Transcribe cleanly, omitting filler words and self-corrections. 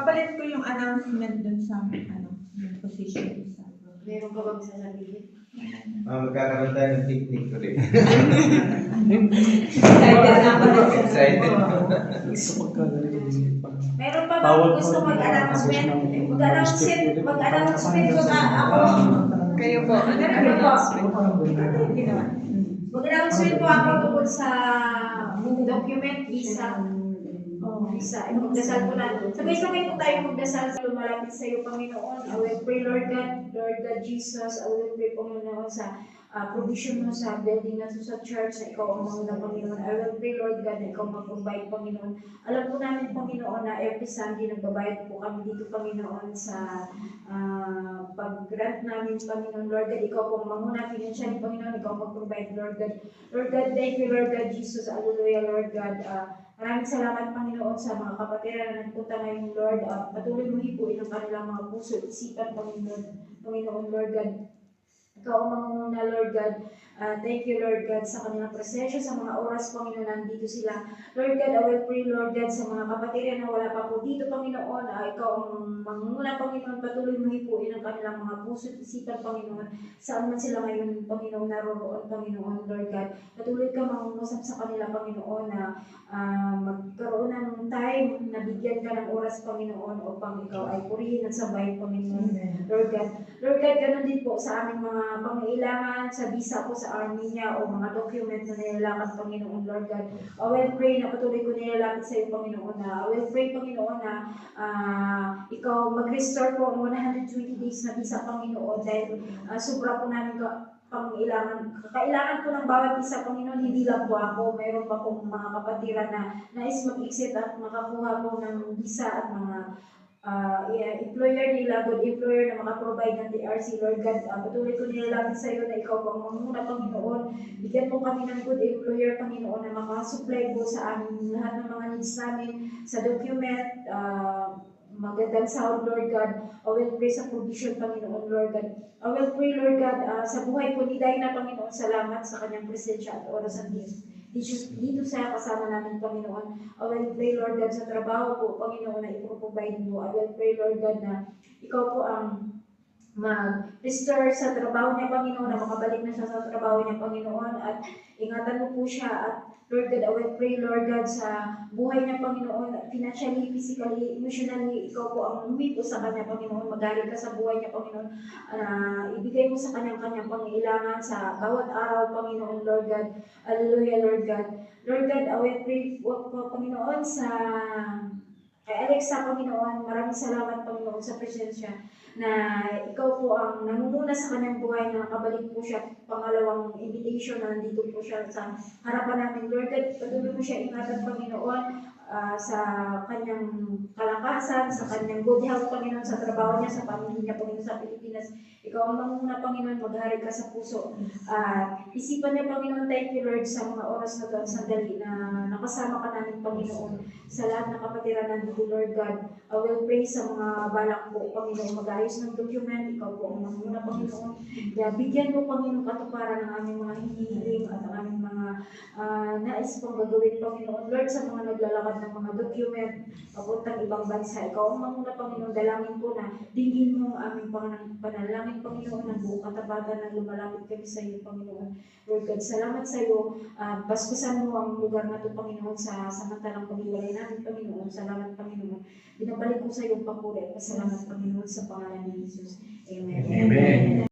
Papalit ko yung announcement dun sa yung position sa Meron ka bang sasabihin? Magkakaroon tayo ng picnic ulit. Excited na ako. Excited. Meron pa bang gusto mag-announcement? Mag-announcement ko na ako. Kayo po. Mag-announcement po ako tungkol sa document visa. Visa. Magdasal po na. Sabay-sabay po tayo magdasal sa lumalapit sa iyo, Panginoon. I will pray, Lord God Jesus. I will pray, Panginoon, sa provision mo sa building na sa church na ikaw ang mga Panginoon. I will pray, Lord God, na ikaw mag-provide, Panginoon. Alam po namin, Panginoon, na every Sunday nagbabayad po kami dito, Panginoon, sa pag-grant namin, Panginoon, Lord God. Ikaw po manguna, financially, Panginoon, ikaw mag-provide, Lord God. Lord God, thank you, Lord God, Jesus. Hallelujah, Lord God. Maraming salamat, Panginoon, sa mga kapatiran na nagpunta ngayon, Lord. Patuloy mo hipuin ang kanilang mga puso at isipan, Panginoon, Lord God. Ikaw ang mangunguna, Lord God. Thank you, Lord God, sa kanilang presensya, sa mga oras, Panginoon, nandito sila. Lord God, I will pray, Lord God, sa mga kapatiran na wala pa po dito, Panginoon. Ikaw ang mangunguna, Panginoon. Patuloy mo hipuin ang kanilang mga puso at isipan, Panginoon. Saan man sila ngayon, Panginoon, naroroon, Panginoon, Lord God. Patuloy ka mangungusap sa kanila, Panginoon, na magkaroon ng time na bigyan ka ng oras, Panginoon, upang ikaw ay purihin at sabayin, Panginoon. Lord God, ganun din po sa aming mga pangailangan sa visa ko sa Armenia o mga document na nilalakad, Panginoon, Lord God. I will pray na patuloy ko nilalapit sa iyo, Panginoon, na I will pray, Panginoon, na ikaw mag-restore po ang 120 days na visa, Panginoon, dahil sobra po namin kailangan po ng bawat isa, Panginoon, hindi lang po ako. Mayroon pa pong mga kapatiran na nais mag-exit at makakuha po ng visa at mga employer nila, good employer na makaprovide ng DRC, Lord God. Patuloy ko nilalapit sa iyo na ikaw po ang manguna, Panginoon. Bigyan po kami ng good employer, Panginoon, na makasupply po sa amin lahat ng mga needs namin sa document, magandang sound, Lord God. I will pray sa provision, Panginoon, Lord God. I will pray, Lord God, sa buhay po ni Dina, Panginoon, salamat sa kanyang presensya at oras at dito sa kasama namin, Panginoon. I will pray, Lord God, sa trabaho po, Panginoon, na iproprovide mo. I will pray, Lord God, na ikaw po ang mag-restore sa trabaho niya, Panginoon, na makabalik na siya sa trabaho niya, Panginoon, at ingatan mo po siya. At Lord God, I will pray, Lord God, sa buhay niya, Panginoon, financially, physically, emotionally, ikaw po ang humipo sa kanya, Panginoon. Magaling ka sa buhay niya, Panginoon. Ibigay mo sa kanyang pangailangan sa bawat araw, Panginoon, Lord God. Hallelujah, Lord God. Lord God, I will pray po, Panginoon, kay Alexa, Panginoon. Maraming salamat, Panginoon, sa presensya na ikaw po ang namumuna sa kanyang buhay, na nakabalik po siya pangalawang invitation na nandito po siya sa harapan namin. Lord God, patuloy mo siya ingatan, Panginoon, sa kanyang kalakasan, sa kanyang good health, Panginoon, sa trabaho niya, sa pamilya niya, Panginoon, sa Pilipinas. Ikaw ang manguna, Panginoon, maghari ka sa puso. Isipan niya, Panginoon, thank you, Lord, sa mga oras na ito at sandali na nakasama ka namin, Panginoon, sa lahat ng kapatiran nandito, Lord God. I will pray sa mga balak po, Panginoon, mag-ayos ng document. Ikaw po ang manguna, Panginoon. Bigyan mo, Panginoon, katuparan ng aming mga hinihiling at ang aming mga nais pang gagawin, Panginoon. Lord, sa mga naglalakad ng mga document papuntang ibang bansa, ikaw ang manguna, Panginoon. Dalangin po na dinggin mo ang aming panalangin, Panginoon, ng buong katapatan na lumalapit kami sa iyo, Panginoon. Lord God, salamat sa iyo. Baskusan mo ang lugar na ito, Panginoon, sa samantalang pag-iwalay namin, Panginoon. Salamat, Panginoon. Binabalik ko sa iyo ang papuri at pasalamat, Panginoon, sa pangalan ni Jesus.